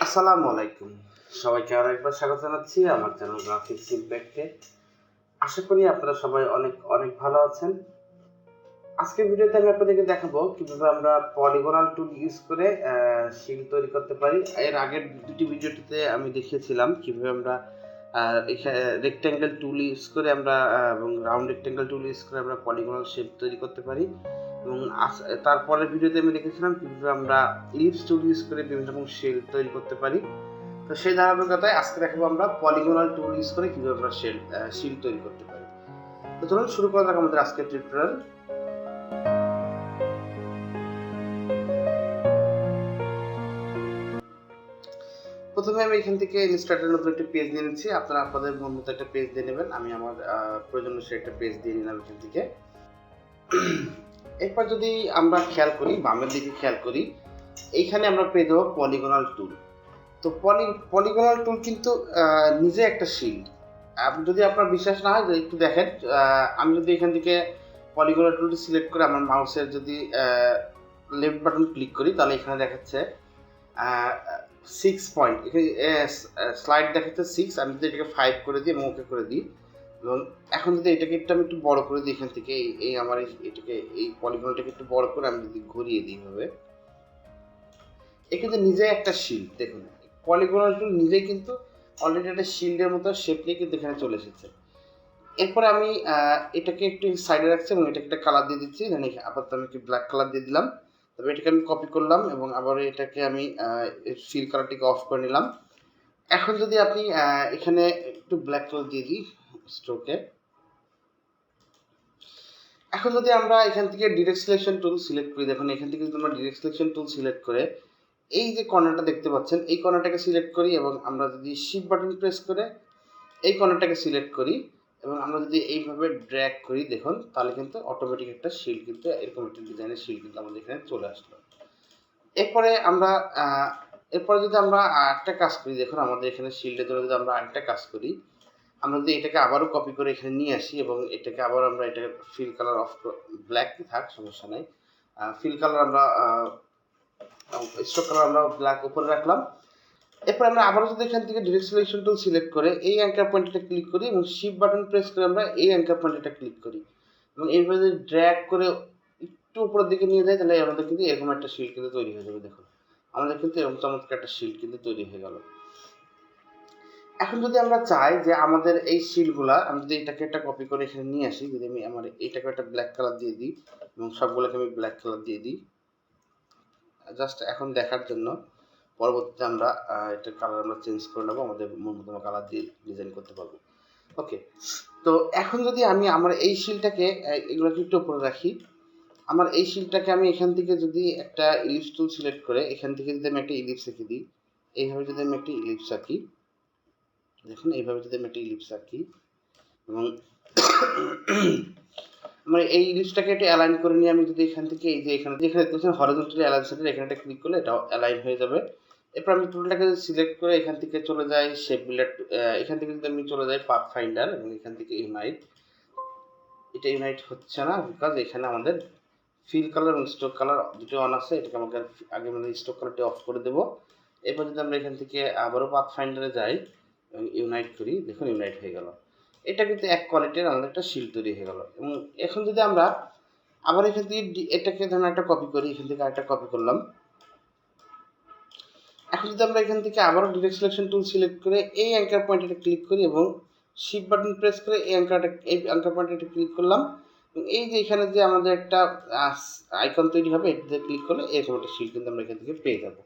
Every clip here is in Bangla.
আসসালামু আলাইকুম। সবাইকে আরো একবার স্বাগত জানাচ্ছি আমার চ্যানেল গ্রাফিক্স ইমপ্যাক্টে। আশা করি আপনারা সবাই অনেক অনেক ভালো আছেন। আজকের ভিডিওতে আমি আপনাদেরকে দেখাবো কিভাবে আমরা পলিগনাল টুল ইউজ করে শিল তৈরি করতে পারি। এর আগের দুটি ভিডিওটিতে আমি দেখিয়েছিলাম কিভাবে আমরা রেক্ট্যাঙ্গেল টুল ইউজ করে আমরা এবং রাউন্ড রেক্ট্যাঙ্গেল টুল ইউজ করে আমরা পলিগনাল শেপ তৈরি করতে পারি। এবং তারপরের ভিডিওতে আমি দেখেছিলাম কিভাবে আমরা ইলিপস টুল ইউজ করে বিভিন্ন রকম শেল তৈরি করতে পারি। তো সেই ধারাবাহিকতায় আজকে দেখাবো আমরা পলিগনাল টুল ইউজ করে কিভাবে আমরা শিল তৈরি করতে পারি। তো চলুন শুরু করা যাক আমাদের আজকের টিউটোরিয়াল। প্রথমে আমি এখান থেকে ইলাস্ট্রেটরের নতুন একটা পেজ নিয়ে নিচ্ছি। আপনারা আপনাদের মন মতো একটা পেজ দিয়ে নেবেন। আমি আমার প্রয়োজন অনুসারে একটা পেজ দিয়ে নিলাম এখান থেকে। এরপর যদি আমরা খেয়াল করি, বামের দিকে খেয়াল করি, এইখানে আমরা পেয়ে যাবো পলিগনাল টুল। তো পলিগনাল টুল কিন্তু নিজে একটা শিল্ড। যদি আপনার বিশ্বাস না হয় একটু দেখেন, আমি যদি এখান থেকে পলিগনাল টুলটি সিলেক্ট করে আমার মাউসের যদি লেফট বাটন ক্লিক করি তাহলে এখানে দেখাচ্ছে 6 পয়েন্ট, এখানে স্লাইড দেখাচ্ছে 6। আমি যদি এটাকে 5 করে দিই এবং ওকে করে দিই, এবং এখন যদি এটাকে আমি একটু বড় করে দিই এখান থেকে, এই আমার এটাকে এই পলিগনটাকে একটু বড় করে আমি যদি ঘুরিয়ে দিই হবে, এ কিন্তু নিজে একটা শিল্ড। দেখুন পলিগনাল টুল নিজেই কিন্তু অলরেডি একটা শিল্ডের মতো শেপ নিয়ে কিন্তু এখানে চলে এসেছে। এরপরে আমি এটাকে একটু সাইডে রাখছি এবং এটাকে একটা কালার দিয়ে দিচ্ছি। আপাতত আমি একটু ব্ল্যাক কালার দিয়ে দিলাম। তবে এটাকে আমি কপি করলাম এবং আবার এটাকে আমি ফিল কালারটিকে অফ করে নিলাম। এখন যদি আপনি এখানে একটু ব্ল্যাক কালার দিয়ে দিই স্ট্রোকে। এখন যদি আমরা এখান থেকে ডিরেক্ট সিলেকশন টুল সিলেক্ট করি, দেখুন এখান থেকে যদি আমরা ডিরেক্ট সিলেকশন টুল সিলেক্ট করে এই যে কর্নারটা দেখতে পাচ্ছেন এই কর্নারটাকে সিলেক্ট করি এবং আমরা যদি শিফট বাটন প্রেস করে এই কর্নারটাকে সিলেক্ট করি এবং আমরা যদি এইভাবে ড্র্যাগ করি, দেখুন তাহলে কিন্তু অটোমেটিক একটা শিল্ড কিন্তু এরকম একটা ডিজাইনের শিল্ড কিন্তু আমাদের এখানে চলে আসলো। এরপরে যদি আমরা আরেকটা কাজ করি, দেখুন আমাদের এখানে শিল্ডের জন্য যদি আমরা আরেকটা কাজ করি, আমরা যদি এটাকে আবারও কপি করে এখানে নিয়ে আসি এবং এটাকে আবার আমরা এটাকে ফিল কালার অফ ব্ল্যাক থাক, সমস্যা নাই। ফিল কালার আমরা স্ট্রোক কালার আমরা ব্ল্যাক উপরে রাখলাম। এরপর আমরা আবারও যদি এখান থেকে ডিরেক্ট সিলেকশন টুল সিলেক্ট করে এই অ্যাঙ্কার পয়েন্টটা ক্লিক করি এবং শিফট বাটন প্রেস করে আমরা এই অ্যাঙ্কার পয়েন্টটা ক্লিক করি এবং এইভাবে যদি ড্র্যাগ করে একটু উপরের দিকে নিয়ে যাই তাহলে আমাদের কিন্তু এরকম একটা শিল্ড কিন্তু তৈরি হয়ে যাবে। দেখুন আমাদের কিন্তু এরকম চমৎকার একটা শিল্ড কিন্তু তৈরি হয়ে গেল। এখন যদি আমরা চাই যে আমাদের এই শিলগুলা, আমি যদি এটাকে একটা কপি করে এখানে নিয়ে আসি, যদি আমি আমার এটাকে একটা ব্ল্যাক কালার দিয়ে দিই এবং সবগুলোকে আমি ব্ল্যাক কালার দিয়ে দিই জাস্ট এখন দেখার জন্য, পরবর্তীতে আমরা এটার কালার আমরা চেঞ্জ করে নেবো, আমাদের মন মতো কালার দিয়ে ডিজাইন করতে পারবো। ওকে, তো এখন যদি আমি আমার এই শিলটাকে এগুলোকে একটু উপরে রাখি, আমার এই শিলটাকে আমি এখান থেকে যদি একটা ইলিপস টুল সিলেক্ট করে এখান থেকে যদি আমি একটা ইলিপস এঁকে দিই, এইভাবে যদি আমি একটা ইলিপস আঁকি, দেখুন এইভাবে যদি আমি একটা ইলিপস আঁকি এবং আমরা এই ইলিপসটাকে একটু অ্যালাইন করে নিয়ে আমি যদি এখান থেকে এই যে এখানে যেখানে দেখতেছেন হরিজন্টালি অ্যালাইন সেন্টার, এখানে একটা ক্লিক করলে এটা অ্যালাইন হয়ে যাবে। এরপর আমি টুলটাকে সিলেক্ট করে এখান থেকে চলে যাই শেপ বিল্ডার, এখান থেকে যদি আমি চলে যাই পাথ ফাইন্ডার এবং এখান থেকে ইউনাইট, এটা ইউনাইট হচ্ছে না বিকজ এখানে আমাদের ফিল কালার এবং স্ট্রোক কালার দুটো অন আছে। এটাকে আমাকে আগে মানে স্ট্রোক কালারটি অফ করে দেবো। এরপর যদি আমরা এখান থেকে আবারও পাথ ফাইন্ডারে যাই এবং ইউনাইট করি, দেখুন ইউনাইট হয়ে গেল। এটা কিন্তু এক কোয়ালিটির আমাদের একটা শিল্ড তৈরি হয়ে গেল। এবং এখন যদি আমরা আবার এখান থেকে এটাকে ধরুন একটা কপি করি, এখান থেকে আরেকটা কপি করলাম। এখন যদি আমরা এখান থেকে আবারও ডিরেক্ট সিলেকশন টুল সিলেক্ট করে এই অ্যাঙ্কার পয়েন্টে ক্লিক করি এবং শিফট বাটন প্রেস করে এই অ্যাঙ্কার পয়েন্টে ক্লিক করলাম এবং এই যে এখানে যে আমাদের একটা আইকন তৈরি হবে, এটাতে ক্লিক করলে এরকম একটা শিল্ড কিন্তু আমরা এখান থেকে পেয়ে যাবো।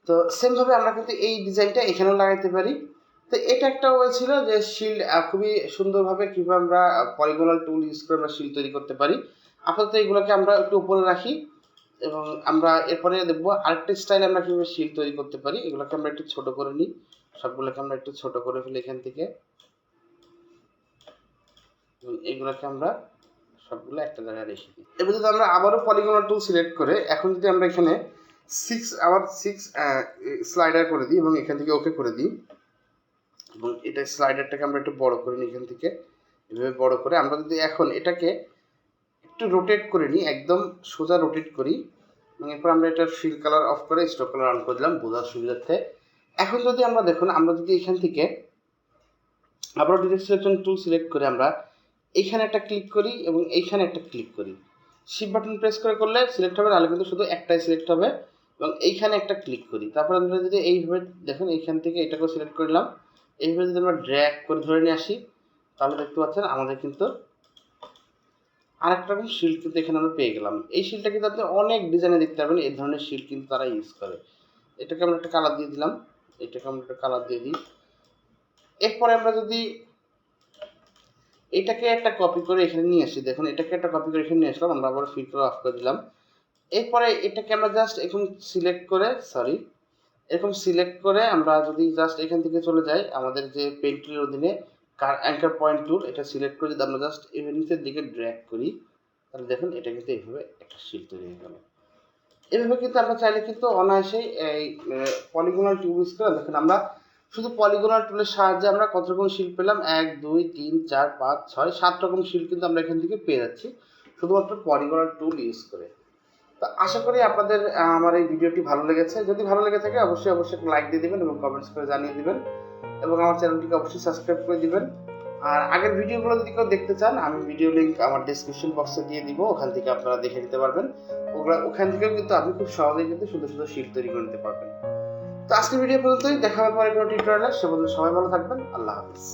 তো সেমভাবে আমরা কিন্তু এই ডিজাইনটা এখানেও লাগাইতে পারি। তো এটা একটা ওয়ে ছিল যে শিল্ড খুবই সুন্দরভাবে কীভাবে আমরা পলিগনাল টুল ইউজ করে আমরা শিল্ড তৈরি করতে পারি। আপাতত এগুলোকে আমরা একটু উপরে রাখি এবং আমরা এরপরে দেখবো আরেকটা স্টাইলে আমরা কীভাবে শিল্ড তৈরি করতে পারি। এগুলোকে আমরা একটু ছোট করে নিই, সবগুলোকে আমরা একটু ছোট করে ফেলি এখান থেকে, এগুলোকে আমরা সবগুলো একটা জায়গায় রেখে দিই। এবার যদি আমরা আবারও পলিগনাল টুল সিলেক্ট করে এখন যদি আমরা এখানে 6 স্লাইডার করে দিই এবং এখান থেকে ওকে করে দিই এবং এটা স্লাইডারটাকে আমরা একটু বড় করে নিই, এখান থেকে এভাবে বড় করে আমরা যদি এখন এটাকে একটু রোটেট করে নিই, একদম সোজা রোটেট করি এবং এরপর আমরা এটার ফিল কালার অফ করে স্ট্রোক কালার অন করে দিলাম বোঝার সুবিধার্থে। এখন যদি আমরা দেখুন, আমরা যদি এখান থেকে আবার ডিরেক্ট সিলেকশন টুল সিলেক্ট করে আমরা এইখানে একটা ক্লিক করি এবং এইখানে একটা ক্লিক করি, শিফট বাটন প্রেস করলে সিলেক্ট হবে, নাহলে কিন্তু শুধু একটাই সিলেক্ট হবে। এবং এইখানে একটা ক্লিক করি, তারপর আমরা যদি এইভাবে দেখুন এইখান থেকে এটাকেও সিলেক্ট করলাম, এইভাবে যদি আমরা ড্র্যাগ করে ধরে নিয়ে আসি, তাহলে দেখতে পাচ্ছেন আমাদের কিন্তু আরেকটা রকম শিল্ড কিন্তু এখানে আমরা পেয়ে গেলাম। এই শিল্ডটা কিন্তু আপনি অনেক ডিজাইনে দেখতে পারবেন, এই ধরনের শিল্ড কিন্তু তারা ইউজ করে। এটাকে আমরা একটা কালার দিয়ে দিলাম, এটাকে আমরা একটা কালার দিয়ে দিই। এরপরে আমরা যদি এটাকে একটা কপি করে এখানে নিয়ে আসি, দেখুন এটাকে একটা কপি করে এখানে নিয়ে আসলাম, আমরা আবার ফিল্টার অফ করে দিলাম। এরপরে এটাকে আমরা জাস্ট এরকম সিলেক্ট করে এরকম সিলেক্ট করে আমরা যদি জাস্ট এখান থেকে চলে যাই আমাদের যে পেন টুলের অধীনে অ্যাঙ্কার পয়েন্ট টুল, এটা সিলেক্ট করে যদি আমরা জাস্ট এই নিচের দিকে ড্র্যাগ করি, তাহলে দেখুন এটা কিন্তু এইভাবে একটা শিল্ড তৈরি হয়ে গেল। এভাবে কিন্তু আমরা চাইলে কিন্তু অনায়াসেই এই পলিগোনাল টুল ইউজ করে দেখুন আমরা শুধু পলিগোনাল টুলের সাহায্যে আমরা কত রকম শিল্ড পেলাম, 1 2 3 4 5 6 7 রকম শিল্ড কিন্তু আমরা এখান থেকে পেয়ে যাচ্ছি শুধুমাত্র পলিগোনাল টুল ইউজ করে। তো আশা করি আপনাদের আমার এই ভিডিওটি ভালো লেগেছে। যদি ভালো লেগে থাকে অবশ্যই একটা লাইক দিয়ে দিবেন এবং কমেন্টস করে জানিয়ে দিবেন এবং আমার চ্যানেলটিকে অবশ্যই সাবস্ক্রাইব করে দিবেন। আর আগের ভিডিওগুলো যদি কেউ দেখতে চান, আমি ভিডিও লিঙ্ক আমার ডেসক্রিপশন বক্সে দিয়ে দিব, ওখান থেকে আপনারা দেখে নিতে পারবেন। ওখান থেকেও কিন্তু আপনি খুব সহজেই কিন্তু সুন্দর সুন্দর শিট তৈরি করে নিতে পারবেন। তো আজকের ভিডিও পর্যন্তই, দেখা হবে পরে কোনো টিউটোরিয়ালে। সে পর্যন্ত সবাই ভালো থাকবেন। আল্লাহ হাফিজ।